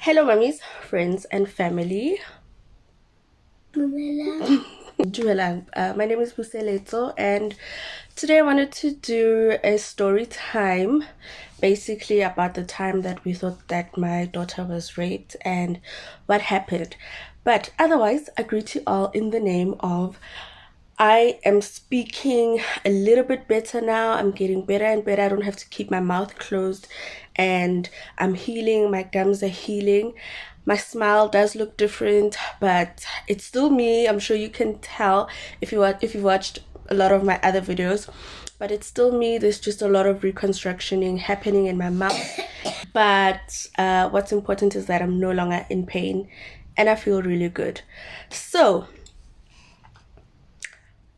Hello, mummies, friends, and family. Dumelang. My name is Puseletso, and today I wanted to do a story time, basically about the time that we thought that my daughter was raped and what happened. But otherwise, I greet you all in the name of I am speaking a little bit better now. I'm getting better and better. I don't have to keep my mouth closed, and I'm healing. My gums are healing. My smile does look different, but it's still me. I'm sure you can tell if you watched a lot of my other videos, but it's still me. There's just a lot of reconstructioning happening in my mouth. But what's important is that I'm no longer in pain, and I feel really good. So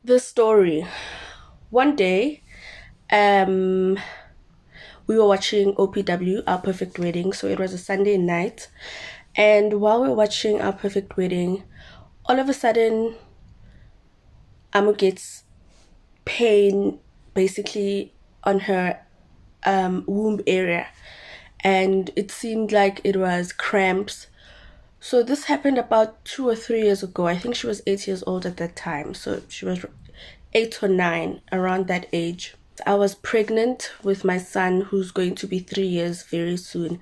the story. One day, we were watching OPW, Our Perfect Wedding. So it was a Sunday night. And while we were watching Our Perfect Wedding, all of a sudden, Amu gets pain basically on her womb area. And it seemed like it was cramps. So this happened about 2 or 3 years ago. I think she was 8 years old at that time. So she was 8 or 9, around that age. I was pregnant with my son, who's going to be 3 years very soon.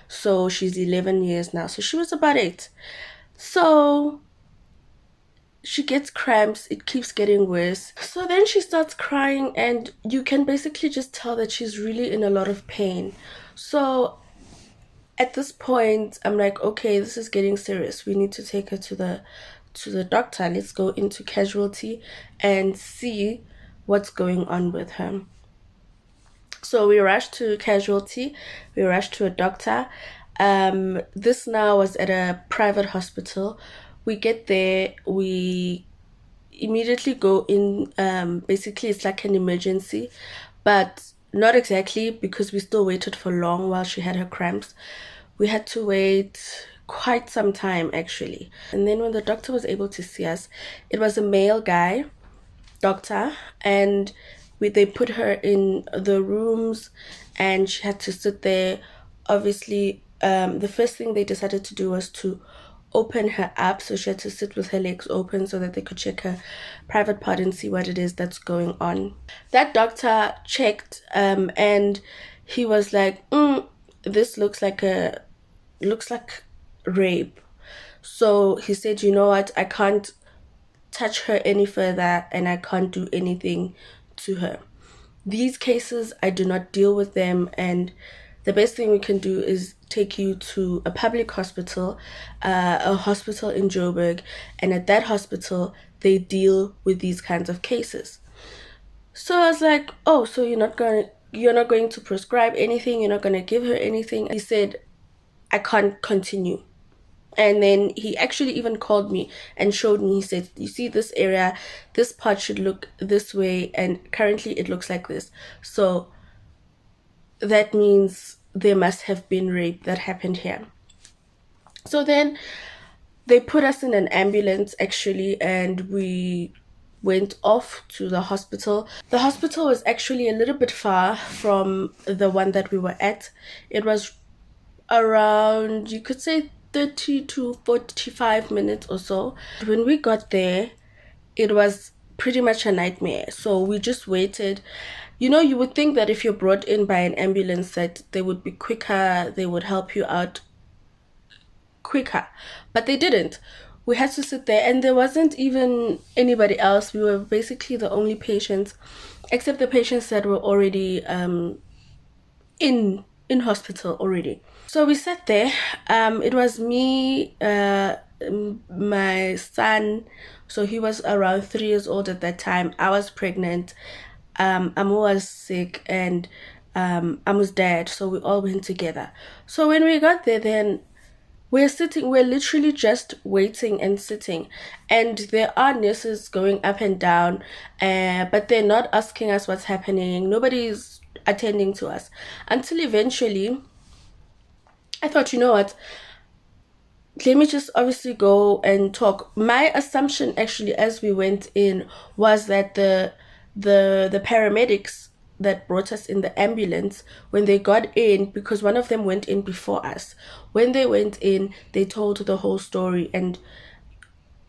So she's 11 years now. So she was about 8. So she gets cramps. It keeps getting worse. So then she starts crying, and you can basically just tell that she's really in a lot of pain. So at this point, I'm like, okay, this is getting serious. We need to take her to the doctor. Let's go into casualty and see what's going on with her. So we rushed to casualty. We rushed to a doctor. This now was at a private hospital. We get there. We immediately go in. Basically, it's like an emergency, but not exactly, because we still waited for long while she had her cramps. We had to wait quite some time actually. And then when the doctor was able to see us, it was a male guy doctor, and they put her in the rooms, and she had to sit there. Obviously, the first thing they decided to do was to open her up, so she had to sit with her legs open so that they could check her private part and see what it is that's going on. That doctor checked, and he was like, this looks like rape. So he said, you know what, I can't touch her any further, and I can't do anything to her. These cases, I do not deal with them, and the best thing we can do is take you to a public hospital, a hospital in Joburg, and at that hospital, they deal with these kinds of cases. So I was like, oh, so you're not going to prescribe anything, you're not going to give her anything. He said, I can't continue. And then he actually even called me and showed me. He said, you see this area, this part should look this way, and currently it looks like this. So that means there must have been rape that happened here. So then they put us in an ambulance actually, and we went off to the hospital. The hospital was actually a little bit far from the one that we were at. It was around, you could say, 30 to 45 minutes or so. When we got there, it was pretty much a nightmare. So we just waited. You would think that if you're brought in by an ambulance, that they would be quicker, they would help you out quicker, but they didn't. We had to sit there, and there wasn't even anybody else. We were basically the only patients, except the patients that were already in hospital already. So we sat there. It was me, my son. So he was around 3 years old at that time. I was pregnant. Amu was sick, and Amu's dad. So we all went together. So when we got there, then we're sitting, we're literally just waiting and sitting. And there are nurses going up and down, but they're not asking us what's happening. Nobody's attending to us. Until eventually, I thought, you know what? Let me just obviously go and talk. My assumption actually as we went in was that the paramedics that brought us in the ambulance, when they got in, because one of them went in before us, when they went in, they told the whole story and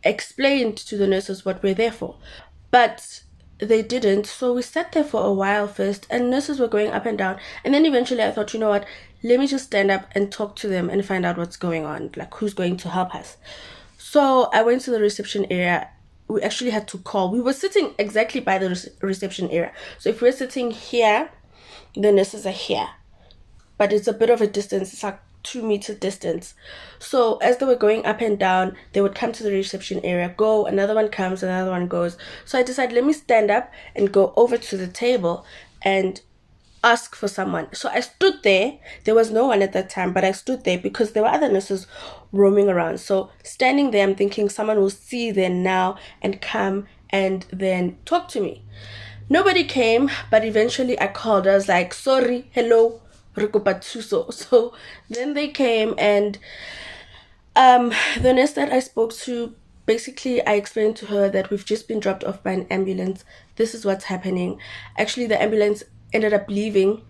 explained to the nurses what we're there for. But they didn't. So we sat there for a while first, and nurses were going up and down. And then eventually I thought, you know what? Let me just stand up and talk to them and find out what's going on, like who's going to help us. So I went to the reception area. We actually had to call. We were sitting exactly by the reception area. So if we're sitting here, the nurses are here. But it's a bit of a distance. It's like 2 meter distance. So as they were going up and down, they would come to the reception area, go, another one comes, another one goes. So I decided, let me stand up and go over to the table and ask for someone. So I stood there. There was no one at that time, but I stood there because there were other nurses roaming around. So standing there, I'm thinking someone will see them now and come and then talk to me. Nobody came, but eventually I called. I was like, sorry, hello, Rikupatsuso. So then they came, and the nurse that I spoke to, basically I explained to her that we've just been dropped off by an ambulance. This is what's happening. Actually, the ambulance ended up leaving.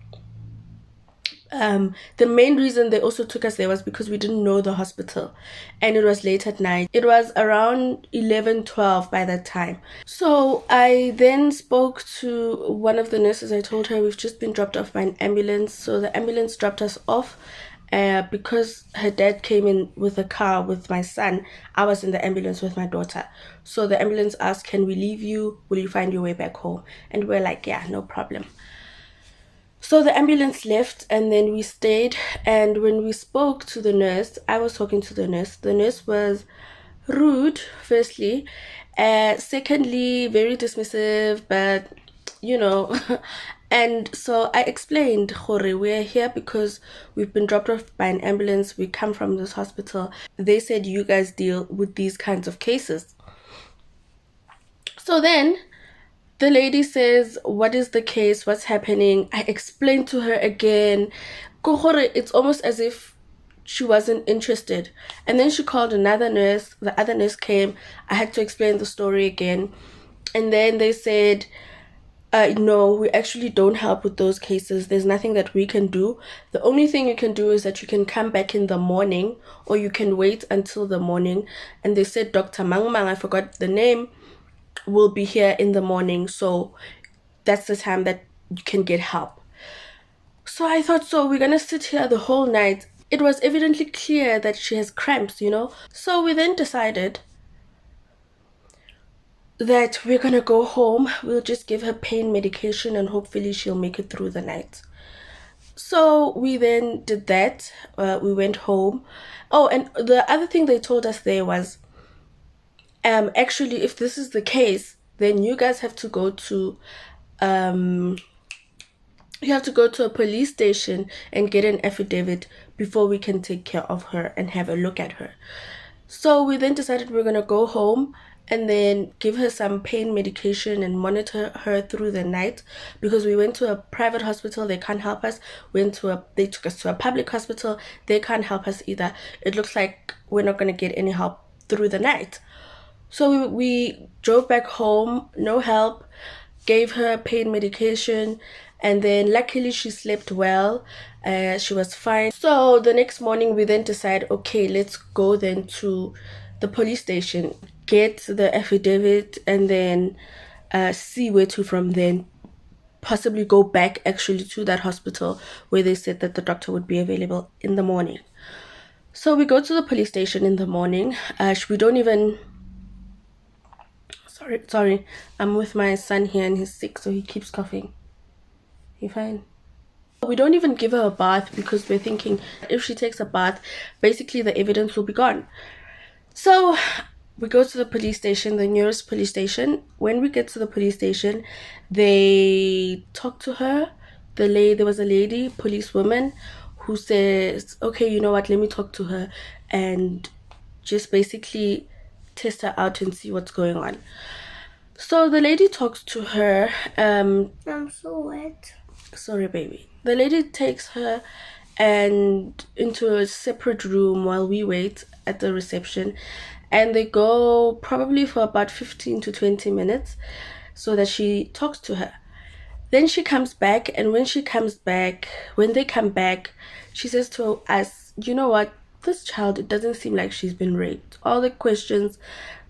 The main reason they also took us there was because we didn't know the hospital, and it was late at night. It was around 11:12 by that time. So I then spoke to one of the nurses. I told her we've just been dropped off by an ambulance. So the ambulance dropped us off. Because her dad came in with a car with my son, I was in the ambulance with my daughter. So the ambulance asked, can we leave you? Will you find your way back home? And we're like, yeah, no problem. So the ambulance left, and then we stayed. And when we spoke to the nurse, I was talking to the nurse. The nurse was rude, firstly. Secondly, very dismissive, but you know. And so I explained, Hore, we're here because we've been dropped off by an ambulance. We come from this hospital. They said you guys deal with these kinds of cases. So then the lady says, what is the case? What's happening? I explained to her again. Kohore, it's almost as if she wasn't interested. And then she called another nurse. The other nurse came. I had to explain the story again. And then they said, no, we actually don't help with those cases. There's nothing that we can do. The only thing you can do is that you can come back in the morning, or you can wait until the morning. And they said Dr. Mangmang, I forgot the name, will be here in the morning. So that's the time that you can get help. So I thought, so we're gonna sit here the whole night. It was evidently clear that she has cramps, you know. So we then decided that we're gonna go home. We'll just give her pain medication and hopefully she'll make it through the night. So we then did that. We went home. Oh, and the other thing they told us there was, actually, if this is the case, then you guys have to go to you have to go to a police station and get an affidavit before we can take care of her and have a look at her. So we then decided we're gonna go home and then give her some pain medication and monitor her through the night, because we went to a private hospital, they can't help us. They took us to a public hospital, they can't help us either. It looks like we're not gonna get any help through the night. So we drove back home, no help, gave her pain medication, and then luckily she slept well. She was fine. So the next morning we then decided, okay, let's go then to the police station, get the affidavit, and then see where to from then. Possibly go back actually to that hospital where they said that the doctor would be available in the morning. So we go to the police station in the morning. We don't even... Sorry, I'm with my son here and he's sick, so he keeps coughing. You fine? We don't even give her a bath because we're thinking if she takes a bath, basically the evidence will be gone. So we go to the police station, the nearest police station. When we get to the police station, they talk to her. There was a lady, policewoman, who says, okay, you know what, let me talk to her and just basically test her out and see what's going on. So the lady talks to her. I'm so wet. Sorry, baby. The lady takes her and into a separate room while we wait at the reception, and they go probably for about 15 to 20 minutes so that she talks to her. Then she comes back, and when they come back, she says to us, you know what? This child, it doesn't seem like she's been raped. All the questions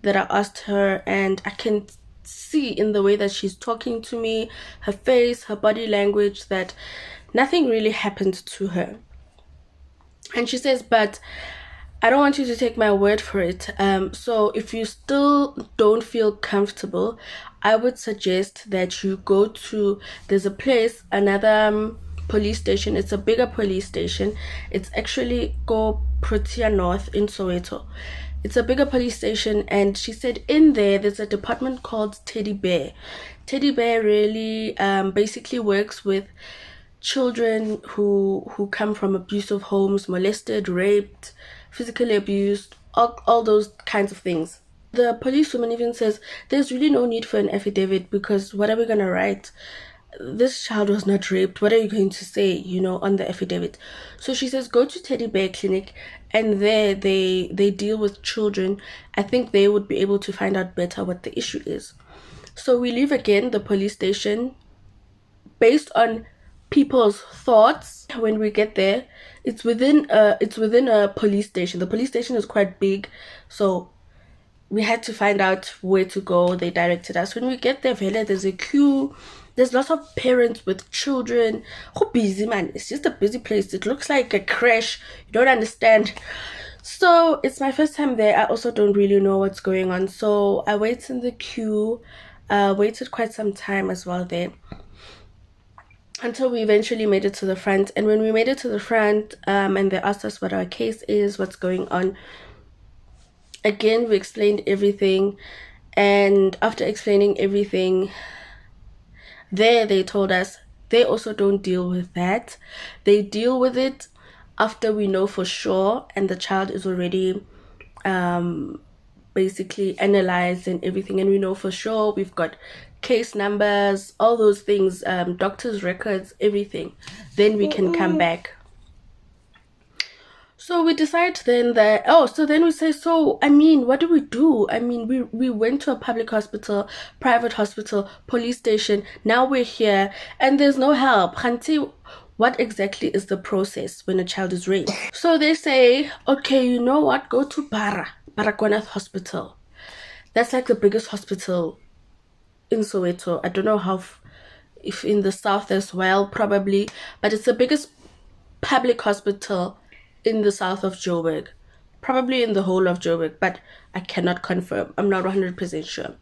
that I asked her, and I can see in the way that she's talking to me, her face, her body language, that nothing really happened to her. And she says, but I don't want you to take my word for it. So if you still don't feel comfortable, I would suggest that you go to, there's a place, another police station. It's a bigger police station. It's actually go Protea North in Soweto. It's a bigger police station, and she said in there's a department called Teddy Bear. Teddy Bear really basically works with children who come from abusive homes, molested, raped, physically abused, all those kinds of things. The policewoman even says there's really no need for an affidavit, because what are we gonna write? This child was not raped. What are you going to say, on the affidavit? So she says go to Teddy Bear Clinic, and there they deal with children. I think they would be able to find out better what the issue is. So we leave again the police station based on people's thoughts. When we get there, it's within a police station. The police station is quite big, so we had to find out where to go. They directed us. When we get there, there's a queue. There's lots of parents with children. How busy, man. It's just a busy place. It looks like a crash. You don't understand. So it's my first time there. I also don't really know what's going on. So I waited in the queue. Waited quite some time as well there, until we eventually made it to the front. And when we made it to the front, and they asked us what our case is, what's going on, again we explained everything. And after explaining everything, they told us they also don't deal with that. They deal with it after we know for sure, and the child is already basically analyzed and everything, and we know for sure, we've got case numbers, all those things, doctor's records, everything, then we can come back. So we decide then that, so then we say, so I mean, what do we do? I mean, we went to a public hospital, private hospital, police station, now we're here and there's no help. Khanti, what exactly is the process when a child is raped? So they say, okay, you know what, go to Baragwanath Hospital. That's like the biggest hospital in Soweto. I don't know if in the south as well, probably, but it's the biggest public hospital in the south of Joburg, probably in the whole of Joburg, but I cannot confirm. I'm not 100% sure.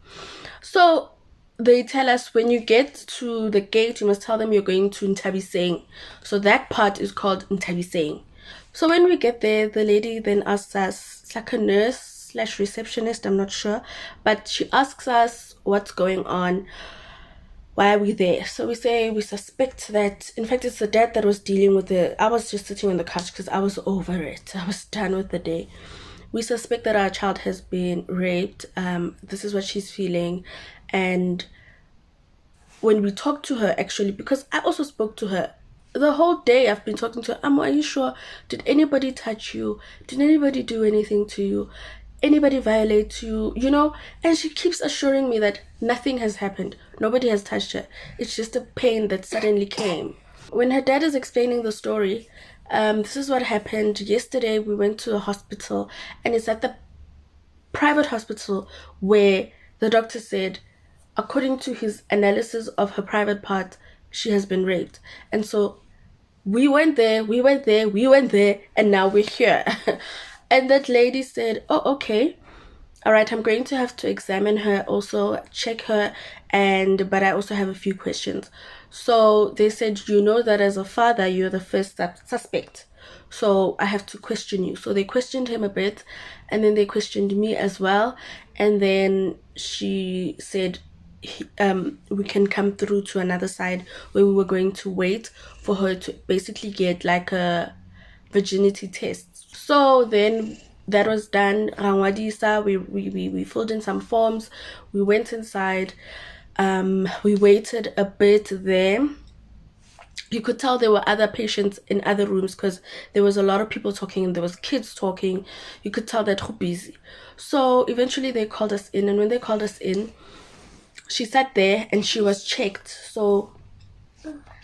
So they tell us when you get to the gate, you must tell them you're going to Ntabiseng. So that part is called Ntabiseng. So when we get there, the lady then asks us, it's like a nurse / receptionist, I'm not sure, but she asks us what's going on, why are we there. So we say we suspect that, in fact, it's the dad that was dealing with it. I was just sitting on the couch because I was over it. I was done with the day. We suspect that our child has been raped. This is what she's feeling. And when we talked to her, actually, because I also spoke to her the whole day, I've been talking to her. Are you sure? Did anybody touch you? Did anybody do anything to you? Anybody violate you? And she keeps assuring me that nothing has happened. Nobody has touched her. It's just a pain that suddenly came. When her dad is explaining the story, this is what happened. Yesterday, we went to a hospital, and it's at the private hospital where the doctor said, according to his analysis of her private part, she has been raped. And so we went there, and now we're here. And that lady said, oh, okay, all right, I'm going to have to examine her, also check her, but I also have a few questions. So they said, you know that as a father, you're the first suspect. So I have to question you. So they questioned him a bit, and then they questioned me as well. And then she said, we can come through to another side where we were going to wait for her to basically get like a virginity test. So then that was done. Rangwadisa, we filled in some forms. We went inside. We waited a bit there. You could tell there were other patients in other rooms because there was a lot of people talking and there was kids talking. You could tell that who busy. So eventually they called us in, and when they called us in, she sat there and she was checked. So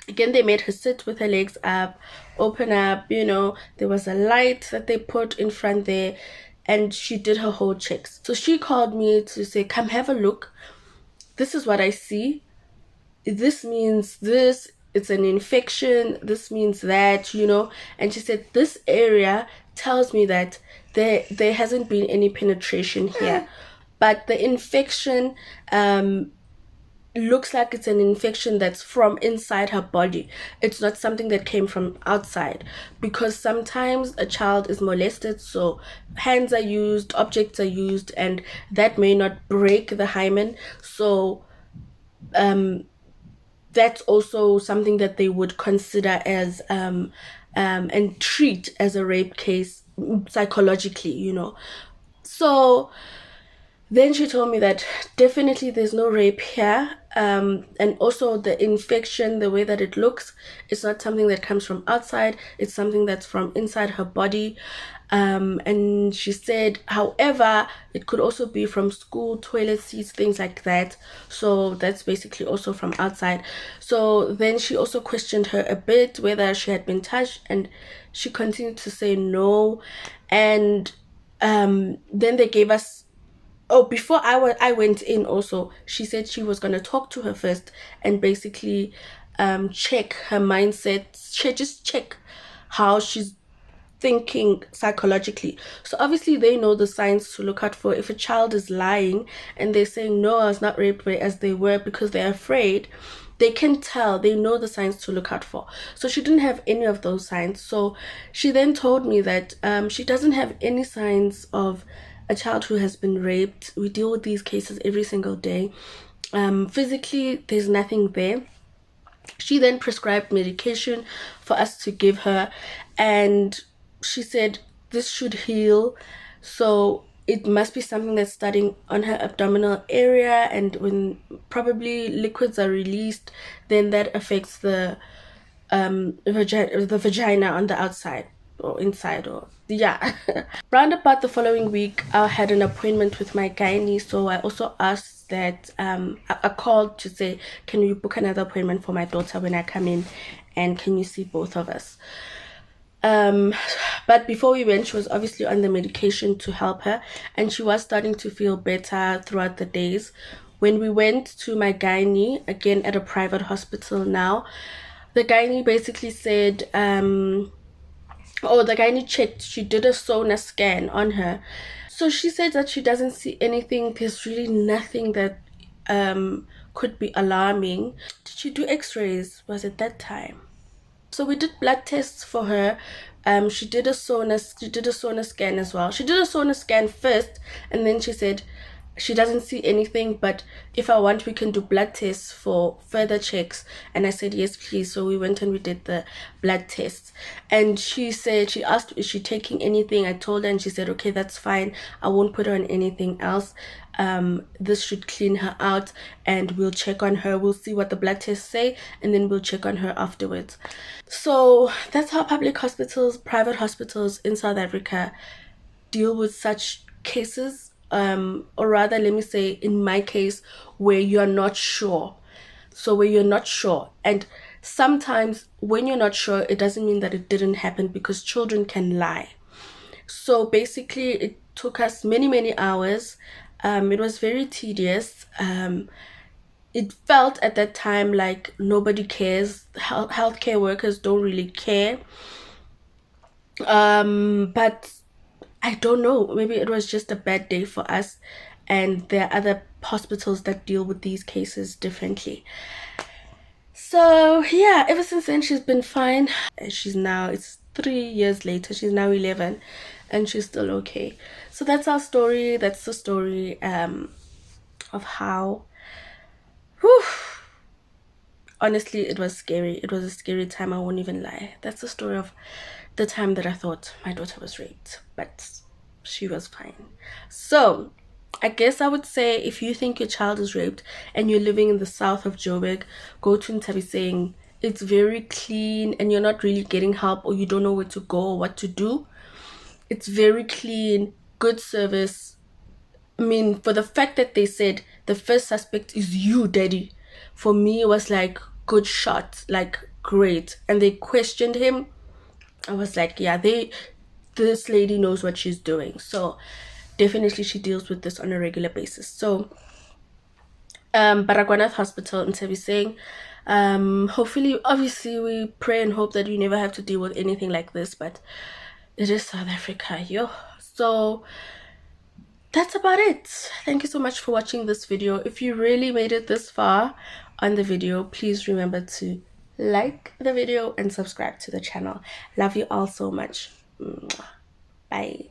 Again, they made her sit with her legs up, open up, there was a light that they put in front there, and she did her whole checks. So she called me to say, come have a look. This is what I see. This means this, it's an infection, this means that, and she said, this area tells me that there hasn't been any penetration here, but the infection looks like it's an infection that's from inside her body. It's not something that came from outside, because sometimes a child is molested, so hands are used, objects are used, and that may not break the hymen. So that's also something that they would consider as and treat as a rape case psychologically. So then she told me that definitely there's no rape here. And also the infection, the way that it looks, it's not something that comes from outside. It's something that's from inside her body. And she said, however, it could also be from school, toilet seats, things like that. So that's basically also from outside. So then she also questioned her a bit whether she had been touched, and she continued to say no. And then they gave us, oh, before I went in also, she said she was going to talk to her first and basically check her mindset, just check how she's thinking psychologically. So obviously they know the signs to look out for. If a child is lying and they're saying, no, I was not raped, as they were, because they're afraid, they can tell, they know the signs to look out for. So she didn't have any of those signs. So she then told me that she doesn't have any signs of a child who has been raped. We deal with these cases every single day. Physically, there's nothing there. She then prescribed medication for us to give her, and she said this should heal. So it must be something that's starting on her abdominal area, and when probably liquids are released, then that affects the vagina on the outside or inside, or yeah. Round about the following week, I had an appointment with my gynae, so I also asked that I called to say, can you book another appointment for my daughter when I come in, and can you see both of us? But before we went, she was obviously on the medication to help her, and she was starting to feel better throughout the days. When we went to my gynae, again at a private hospital now, the gynae basically said, the gynae checked, she did a sonar scan on her. So she said that she doesn't see anything, there's really nothing that could be alarming. Did she do x-rays? Was it that time? So we did blood tests for her. She did a sonar scan as well. She did a sonar scan first, and then she said she doesn't see anything, but if I want, we can do blood tests for further checks. And I said, yes, please. So we went and we did the blood tests. And she said, she asked, is she taking anything? I told her, and she said, okay, that's fine. I won't put her on anything else. This should clean her out, and we'll check on her. We'll see what the blood tests say, and then we'll check on her afterwards. So that's how public hospitals, private hospitals in South Africa deal with such cases. Or rather, let me say, in my case, where you're not sure. So where you're not sure, and sometimes when you're not sure, it doesn't mean that it didn't happen, because children can lie. So basically, it took us many, many hours. It was very tedious. It felt at that time like nobody cares. Healthcare workers don't really care. But I don't know, maybe it was just a bad day for us, and there are other hospitals that deal with these cases differently. So yeah, ever since then she's been fine. It's 3 years later, she's now 11, and she's still okay. So that's our story. That's the story of how, whew, honestly, it was scary. It was a scary time, I won't even lie. That's the story of the time that I thought my daughter was raped, but she was fine. So I guess I would say, if you think your child is raped and you're living in the south of Joburg, go to Ntabiseng. It's very clean, and you're not really getting help, or you don't know where to go or what to do. It's very clean, good service. I mean, for the fact that they said the first suspect is you, daddy, for me it was like, good shot, like great. And they questioned him. I was like, yeah, this lady knows what she's doing. So definitely she deals with this on a regular basis. So Baragwanath Hospital in Tebising. Hopefully, obviously, we pray and hope that you never have to deal with anything like this, but it is South Africa, yo. So that's about it. Thank you so much for watching this video. If you really made it this far on the video, please remember to like the video and subscribe to the channel. Love you all so much. Bye.